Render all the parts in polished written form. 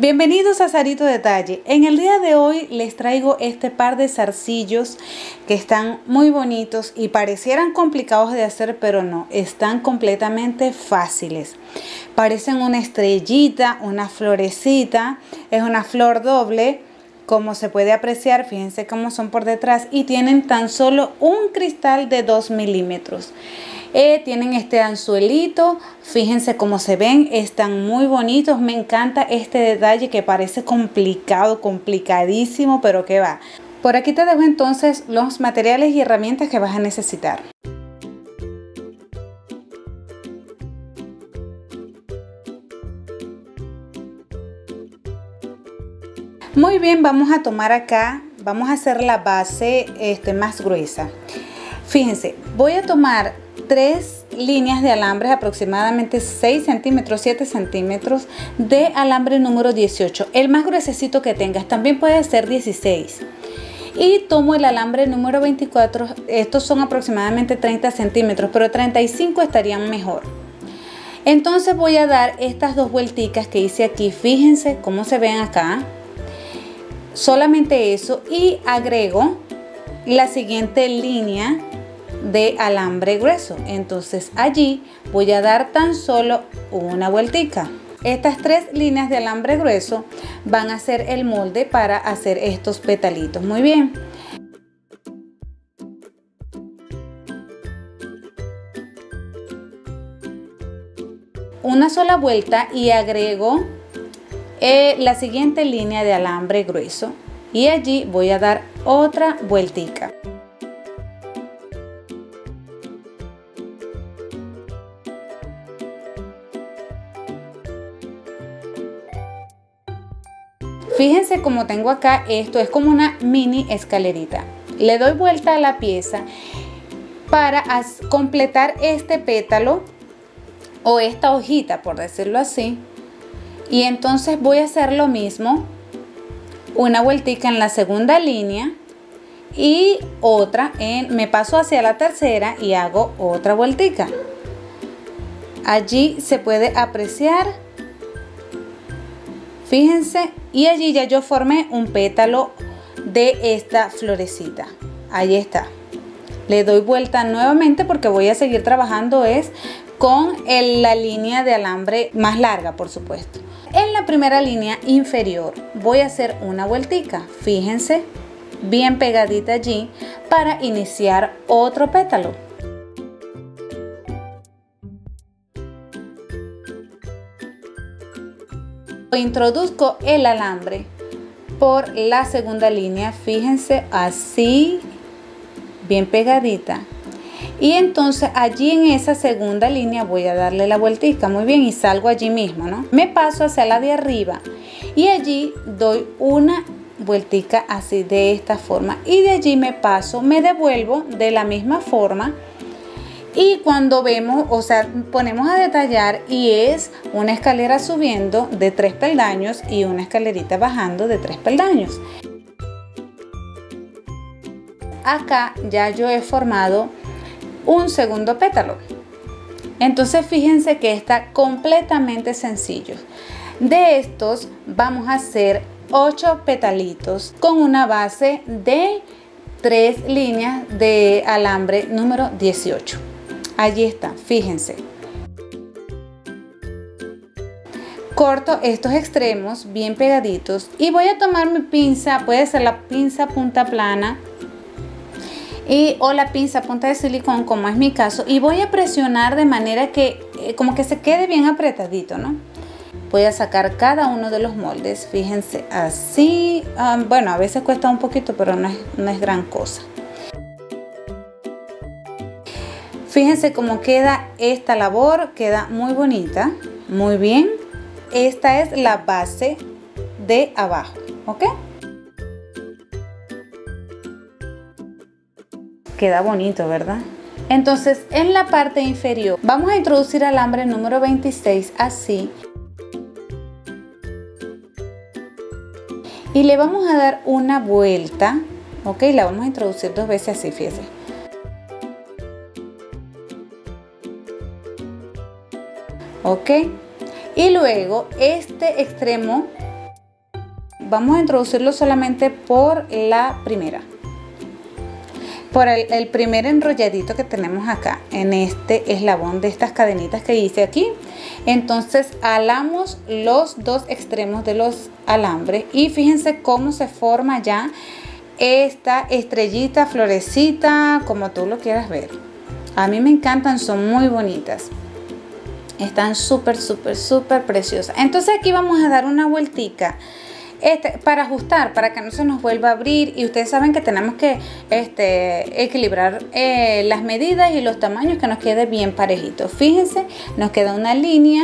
Bienvenidos a Sarito Detalle. En el día de hoy les traigo este par de zarcillos que están muy bonitos y parecieran complicados de hacer, pero no, están completamente fáciles. Parecen una estrellita, una florecita, es una flor doble, como se puede apreciar, fíjense cómo son por detrás y tienen tan solo un cristal de 2 milímetros. Tienen este anzuelito, fíjense cómo se ven, están muy bonitos. Me encanta este detalle que parece complicado, complicadísimo, pero que va. Por aquí te dejo entonces los materiales y herramientas que vas a necesitar. Muy bien, vamos a tomar acá, vamos a hacer la base más gruesa. Fíjense, voy a tomar 3 líneas de alambres, aproximadamente 6 centímetros, 7 centímetros de alambre número 18, el más gruesecito que tengas, también puede ser 16. Y tomo el alambre número 24, estos son aproximadamente 30 centímetros, pero 35 estarían mejor. Entonces voy a dar estas dos vuelticas que hice aquí, fíjense cómo se ven acá, solamente eso, y agrego la siguiente línea de alambre grueso. Entonces allí voy a dar tan solo una vueltica. Estas 3 líneas de alambre grueso van a ser el molde para hacer estos petalitos. Muy bien. Una sola vuelta y agrego la siguiente línea de alambre grueso y allí voy a dar otra vueltica. Fíjense como tengo acá, esto es como una mini escalerita. Le doy vuelta a la pieza para completar este pétalo o esta hojita, por decirlo así. Y entonces voy a hacer lo mismo, una vueltica en la segunda línea y otra me paso hacia la tercera y hago otra vueltica. Allí se puede apreciar, fíjense, y allí ya yo formé un pétalo de esta florecita. Ahí está. Le doy vuelta nuevamente porque voy a seguir trabajando con la línea de alambre más larga, por supuesto. En la primera línea inferior voy a hacer una vueltica, fíjense, bien pegadita allí para iniciar otro pétalo. Introduzco el alambre por la segunda línea, fíjense, así, bien pegadita. Y entonces allí en esa segunda línea voy a darle la vueltica, muy bien, y salgo allí mismo, ¿no? Me paso hacia la de arriba y allí doy una vueltica así de esta forma y de allí me paso, me devuelvo de la misma forma. Y cuando vemos, o sea, ponemos a detallar y es una escalera subiendo de 3 peldaños y una escalerita bajando de 3 peldaños. Acá ya yo he formado un segundo pétalo. Entonces fíjense que está completamente sencillo. De estos vamos a hacer 8 petalitos con una base de 3 líneas de alambre número 18. Allí está, fíjense. Corto estos extremos bien pegaditos y voy a tomar mi pinza, puede ser la pinza punta plana o la pinza punta de silicón, como es mi caso, y voy a presionar de manera que como que se quede bien apretadito, ¿no? Voy a sacar cada uno de los moldes, fíjense, así. Bueno, a veces cuesta un poquito, pero no es gran cosa. Fíjense cómo queda esta labor, queda muy bonita, muy bien. Esta es la base de abajo, ¿ok? Queda bonito, ¿verdad? Entonces, en la parte inferior vamos a introducir alambre número 26, así. Y le vamos a dar una vuelta, ¿ok? La vamos a introducir 2 veces así, fíjense. ¿Ok? Y luego este extremo vamos a introducirlo solamente por la primera. Por el primer enrolladito que tenemos acá, en este eslabón de estas cadenitas que hice aquí. Entonces alamos los dos extremos de los alambres y fíjense cómo se forma ya esta estrellita, florecita, como tú lo quieras ver. A mí me encantan, son muy bonitas. Están súper preciosas. Entonces aquí vamos a dar una vueltica. Para ajustar, para que no se nos vuelva a abrir, y ustedes saben que tenemos que equilibrar las medidas y los tamaños, que nos quede bien parejito. Fíjense, nos queda una línea,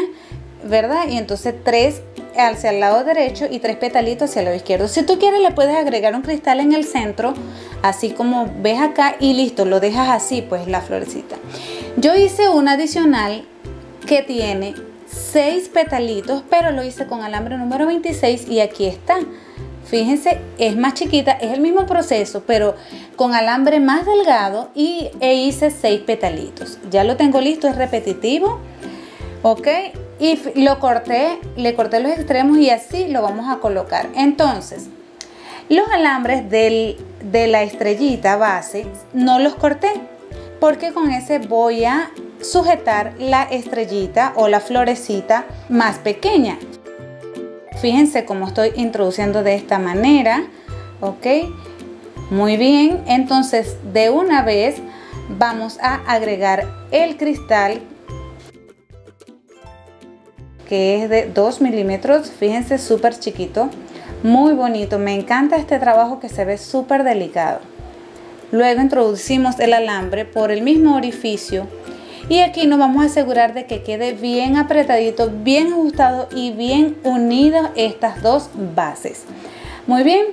¿verdad? Y entonces 3 hacia el lado derecho y 3 petalitos hacia el lado izquierdo. Si tú quieres le puedes agregar un cristal en el centro, así como ves acá, y listo, lo dejas así, pues la florecita. Yo hice una adicional que tiene 6 petalitos, pero lo hice con alambre número 26 y aquí está. Fíjense, es más chiquita, es el mismo proceso, pero con alambre más delgado, e hice 6 petalitos. Ya lo tengo listo, es repetitivo, ok, y lo corté, le corté los extremos y así lo vamos a colocar. Entonces, los alambres de la estrellita base no los corté, porque con ese voy a sujetar la estrellita o la florecita más pequeña. Fíjense cómo estoy introduciendo de esta manera, ok, muy bien. Entonces de una vez vamos a agregar el cristal, que es de 2 milímetros. Fíjense, súper chiquito, muy bonito. Me encanta este trabajo que se ve súper delicado. Luego introducimos el alambre por el mismo orificio y aquí nos vamos a asegurar de que quede bien apretadito, bien ajustado y bien unidas estas dos bases. Muy bien,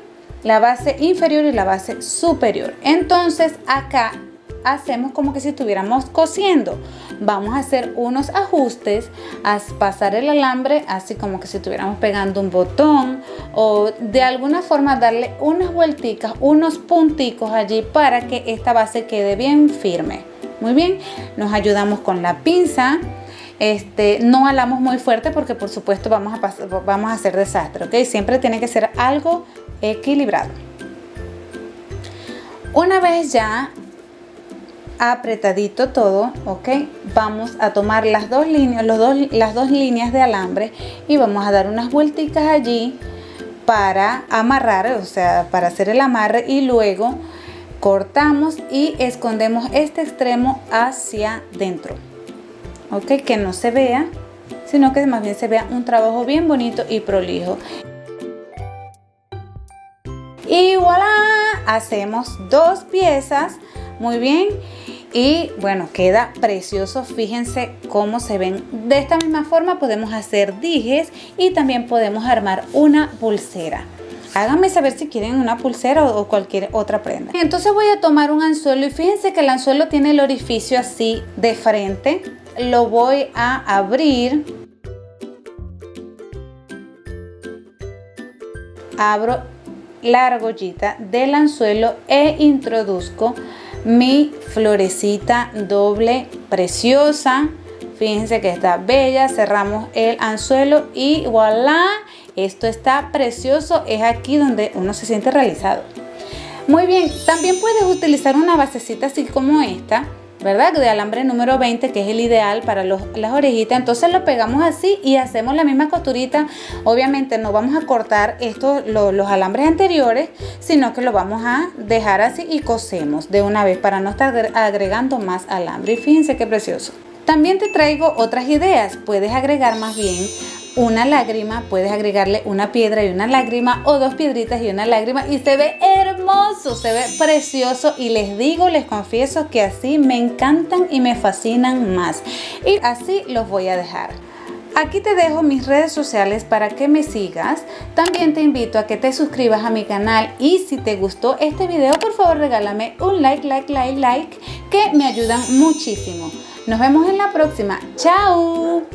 la base inferior y la base superior. Entonces acá hacemos como que si estuviéramos cosiendo. Vamos a hacer unos ajustes, a pasar el alambre así como que si estuviéramos pegando un botón, o de alguna forma darle unas vuelticas, unos punticos allí para que esta base quede bien firme. Muy bien, nos ayudamos con la pinza. No alamos muy fuerte porque por supuesto vamos a hacer desastre, ¿ok? Siempre tiene que ser algo equilibrado. Una vez ya apretadito todo, ok, vamos a tomar las dos líneas de alambre y vamos a dar unas vuelticas allí para amarrar, o sea, para hacer el amarre, y luego cortamos y escondemos este extremo hacia dentro, ok, que no se vea, sino que más bien se vea un trabajo bien bonito y prolijo. Y voilà, hacemos dos piezas. Muy bien, y bueno, queda precioso. Fíjense cómo se ven. De esta misma forma podemos hacer dijes y también podemos armar una pulsera. Háganme saber si quieren una pulsera o cualquier otra prenda. Entonces voy a tomar un anzuelo y fíjense que el anzuelo tiene el orificio así de frente. Lo voy a abrir. Abro la argollita del anzuelo e introduzco mi florecita doble preciosa. Fíjense que está bella. Cerramos el anzuelo y voilà, esto está precioso. Es aquí donde uno se siente realizado. Muy bien, también puedes utilizar una basecita así como esta, ¿verdad? De alambre número 20, que es el ideal para las orejitas. Entonces lo pegamos así y hacemos la misma costurita. Obviamente no vamos a cortar los alambres anteriores, sino que lo vamos a dejar así y cosemos de una vez para no estar agregando más alambre. Y fíjense qué precioso. También te traigo otras ideas. Puedes agregar más bien una lágrima, puedes agregarle una piedra y una lágrima, o dos piedritas y una lágrima, y se ve hermoso, se ve precioso. Y les confieso que así me encantan y me fascinan más, y así los voy a dejar. Aquí te dejo mis redes sociales para que me sigas. También te invito a que te suscribas a mi canal, y si te gustó este video, por favor regálame un like, que me ayudan muchísimo. Nos vemos en la próxima. ¡Chao!